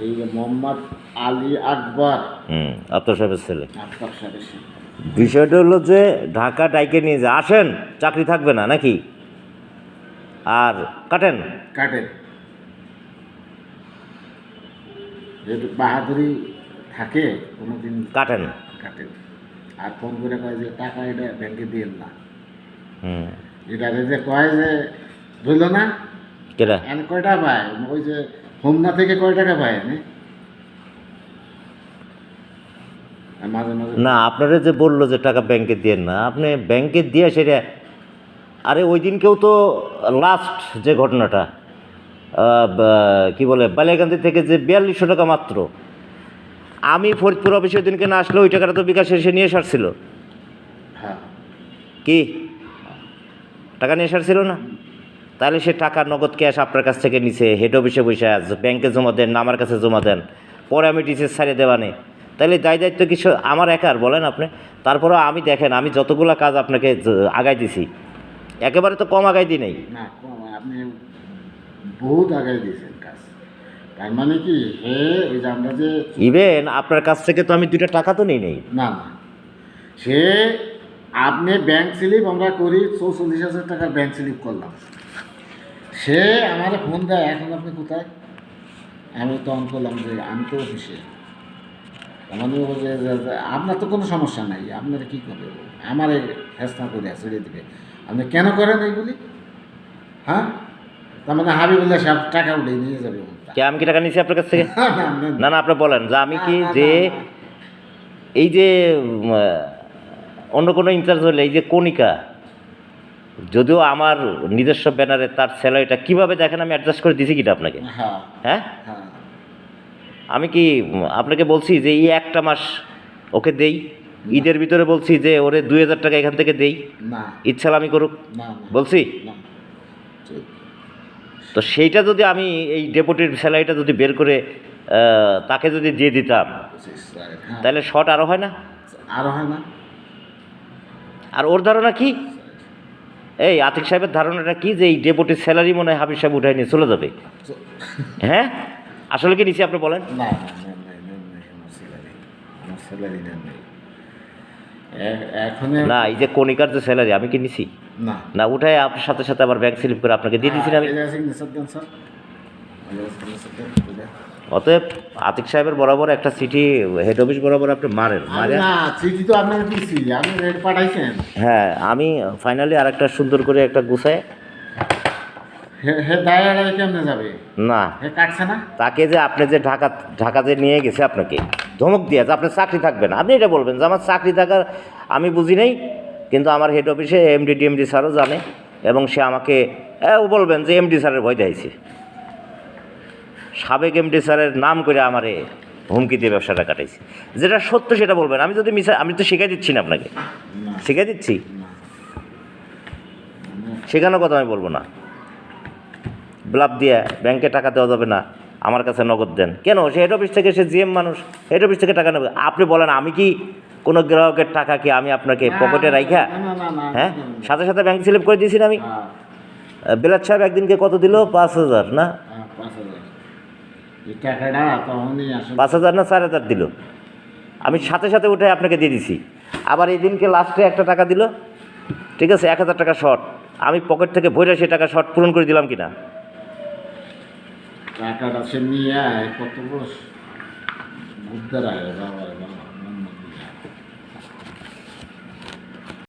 এই যে মোহাম্মদ আলী আকবর, আফতাব সাহেবের ছেলে। আফতাব সাহেবের ছেলে। বিষয়টা হলো যে ঢাকা ডাইকে নিয়ে যে আসেন, চাকরি থাকবে না নাকি? আর কাটেন কাটেন, যেহেতু বাহাদুরি থাকে কোনোদিন কাটেন। কাটেন। আর ফোন করে কয় যে টাকা এটা ব্যাংকে দিয়েন না, হুম, এটা যে কয় যে ধরল না কেটা এন কয় টাকা পায়, ওই যে হোমনা থেকে কয় টাকা পায় এনে মাঝে মাঝে। না, আপনারা যে বললো যে টাকা ব্যাংকে দিয়েন না, আপনি ব্যাংকে দিয়ে সেটা, আরে ওই দিনকেও তো লাস্ট যে ঘটনাটা কি বলে বালিয়াকান্দি থেকে যে 4200 টাকা মাত্র, আমি ফরিদপুর অফিসের দিনকে না আসলে ওই টাকাটা তো বিকাশ এসে নিয়ে সারছিল। হ্যাঁ, কি টাকা নিয়ে সারছিল না? তাহলে সে টাকা নগদ ক্যাশ আপনার কাছ থেকে নিছে, হেড অফিসে বসে ব্যাংকে জমা দেন না আমার কাছে জমা দেন, পরে আমি টিসিস ছাড়িয়ে দেওয়া নেই, তাহলে দায়িত্ব কিছু আমার একার বলেন আপনি? তারপরেও আমি দেখেন, আমি যতগুলো কাজ আপনাকে আগাই দিছি, একেবারে তো কম আগাই দিই নেই। না আপনি বহুত আগে দিয়েছেন কাজ। তার মানে কি হে ওই যে আমরা যে ইভেন আপনার কাছ থেকে তো আমি 2টা টাকা তো নিই নেই। না না, সে আপনি ব্যাংক স্লিপ আমরা করি 44,000 টাকার ব্যাংক স্লিপ করলাম, সে আমার ফোন দেয় এখন আপনি কোথায়, আমি তো অন করলাম যে আমি তো অফিসে। মানে আপনার তো কোনো সমস্যা নাই, আপনার কী করবে, আমার ফেসনা করে ছেড়ে দেবে, আপনি কেন করেন এইগুলি? হ্যাঁ, তার মানে হাবিবুল্লাহ সাহেব টাকা উঠে নিয়ে যাবে। কে আমি কি টাকা নিয়েছি আপনার কাছ থেকে? না, না, না না, আপনি বলেন যে আমি কি না, যে না, না। এই যে অন্য কোনো ইনচার্জ হলে এই যে কণিকা, যদিও আমার নিজস্ব ব্যানারে তার স্যালারিটা কীভাবে দেখেন আমি অ্যাডজাস্ট করে দিছি কিটা আপনাকে? হ্যাঁ, হ্যাঁ, হ্যাঁ, আমি কি আপনাকে বলছি যে এই একটা মাস ওকে দেই, ঈদের ভিতরে বলছি যে ওরে 2000 টাকা এখান থেকে দেই, না, ইচ্ছা আমি করুক না, না, বলছি? না, ঠিক। তো সেইটা যদি আমি এই ডেপুটির স্যালারিটা যদি বের করে তাকে যদি দিয়ে দিতাম, হ্যাঁ, তাহলে শর্ট আরও হয় না? আরো হয় না। আর ওর ধারণা কি, এই আতিক সাহেবের ধারণাটা কি যে এই ডেপুটির স্যালারি মনে হয় হাবিব সাহেব উঠাই নিয়ে চলে যাবে? হ্যাঁ, আসলে কি নিছি আপনি বলেন? না, না, নেন নাই, আমার স্যালারি নেন নাই। এখন না, এই যে কণিকার যে স্যালারি আমি কি নিছি? না, না, উঠায় আপনার সাথে সাথে আবার ব্যাংক স্লিপ করে আপনাকে দিয়ে দিয়েছি না আমি? এটা সিগনেচার দেন স্যার, সিগনেচার দেন এটা। অতএব আতিক সাহেবের বরাবর একটা চিঠি হেড অফিস বরাবর আপনি মারেন মারে। না, চিঠি তো আপনার দিচ্ছি, আপনি রেট পাঠাইছেন। হ্যাঁ, আমি ফাইনালি আর একটা সুন্দর করে একটা গুছায়। হে দায়ের কেমনে যাবে? না, হে কাটছে না। তাকে যে আপনি যে ঢাকা যে নিয়ে গেছে আপনাকে ধমক দিয়ে যে আপনার চাকরি থাকবে না, আপনি এটা বলবেন যে আমার চাকরি থাকার আমি বুঝি নেই, কিন্তু আমার হেড অফিসে এমডি ডিএমডি স্যারও জানে, এবং সে আমাকে ও বলবেন যে এমডি স্যারের ভয় দেখাইছে, সাবেক এমডি স্যারের নাম করে আমারে হুমকি দিয়ে ব্যবসাটা কাটাইছে। যেটা সত্য সেটা বলবেন, আমি যদি আমি তো শিখাই দিচ্ছি না আপনাকে, না, শিখাই দিচ্ছি, না, শেখানোর কথা আমি বলবো না। ব্লাফ দিয়ে ব্যাংকে টাকা দেওয়া যাবে না, আমার কাছে নগদ দেন কেন? সে হেড অফিস থেকে, সে জিএম মানুষ, হেড অফিস থেকে টাকা নেবে। আপনি বলেন আমি কি কোনো গ্রাহকের টাকা কি আমি আপনাকে পকেটে রাইখা? হ্যাঁ, সাথে সাথে ব্যাংক স্লিপ করে দিয়েছি না আমি। বেলাত সাহেব একদিনকে কত দিল? 5000 না? 5,000 এই টাকাটা তখনই আসলে 5000 না 4000 দিল, আমি সাথে সাথে উঠে আপনাকে দিয়ে দিছি। আবার এই দিনকে লাস্টে একটা টাকা দিল, ঠিক আছে, 1000 টাকা শর্ট, আমি পকেট থেকে ভরে সে টাকা শর্ট পূরণ করে দিলাম কিনা? টাকাটা সে নিয়ে কত বড় বুদ্ধ রায় বাবা বাবা।